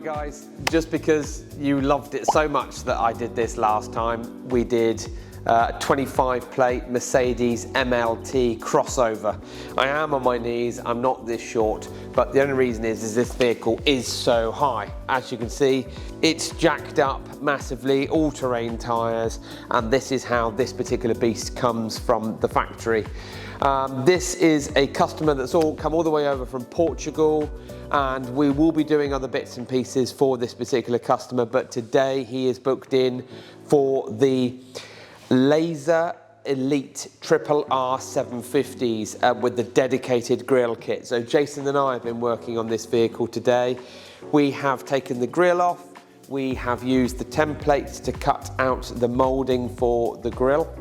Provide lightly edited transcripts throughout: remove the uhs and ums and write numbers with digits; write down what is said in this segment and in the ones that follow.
guys, just because you loved it so much that I did this last time, we did a 25 plate Mercedes MLT crossover. I am on my knees, I'm not this short, but the only reason is this vehicle is so high. As you can see, it's jacked up massively, all-terrain tyres, and this is how this particular beast comes from the factory. This is a customer that's come all the way over from Portugal, and we will be doing other bits and pieces for this particular customer, but today he is booked in for the Lazer Elite Triple-R 750s with the dedicated grille kit. So Jason and I have been working on this vehicle today. We have taken the grille off, we have used the templates to cut out the moulding for the grille.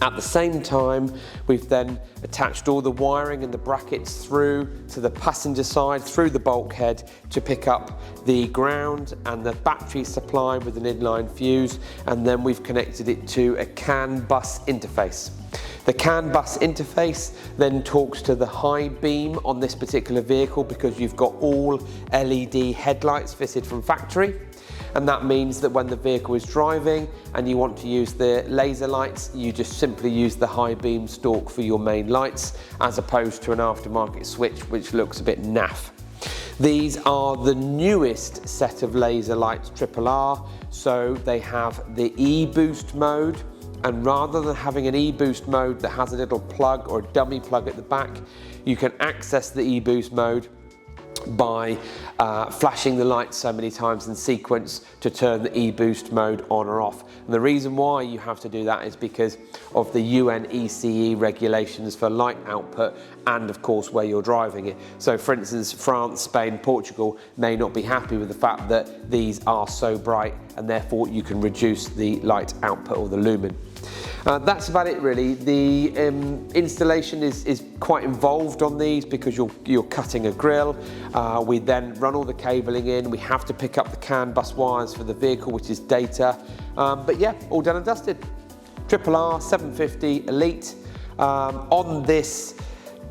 At the same time, we've then attached all the wiring and the brackets through to the passenger side, through the bulkhead, to pick up the ground and the battery supply with an inline fuse, and then we've connected it to a CANBUS interface. The CANBUS interface then talks to the high beam on this particular vehicle because you've got all LED headlights fitted from factory. And that means that when the vehicle is driving and you want to use the laser lights, you just simply use the high beam stalk for your main lights, as opposed to an aftermarket switch, which looks a bit naff. These are the newest set of LazerLamps Triple-R, so they have the e-boost mode, and rather than having an e-boost mode that has a little plug or a dummy plug at the back, you can access the e-boost mode by flashing the lights so many times in sequence to turn the e-boost mode on or off. And the reason why you have to do that is because of the UNECE regulations for light output and of course where you're driving it. So for instance, France, Spain, Portugal may not be happy with the fact that these are so bright, and therefore you can reduce the light output or the lumen. That's about it really. The installation is quite involved on these because you're cutting a grille. We then run all the cabling in. We have to pick up the CAN bus wires for the vehicle, which is data. But yeah, all done and dusted. Triple-R 750 Elite on this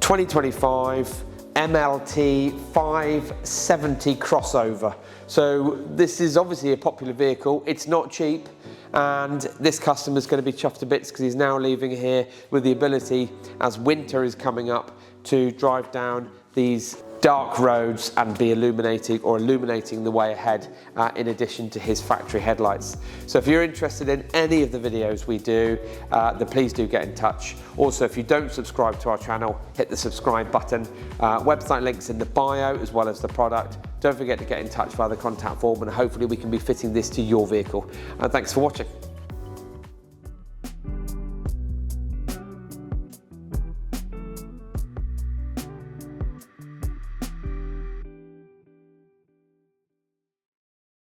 2025 MLT 570 crossover. So this is obviously a popular vehicle. It's not cheap, and this customer's going to be chuffed to bits because he's now leaving here with the ability, as winter is coming up, to drive down these dark roads and be illuminating the way ahead, in addition to his factory headlights. So if you're interested in any of the videos we do, then please do get in touch. Also, if you don't subscribe to our channel, hit the subscribe button. Website links in the bio as well as the product. Don't forget to get in touch via the contact form, and hopefully we can be fitting this to your vehicle. Thanks for watching.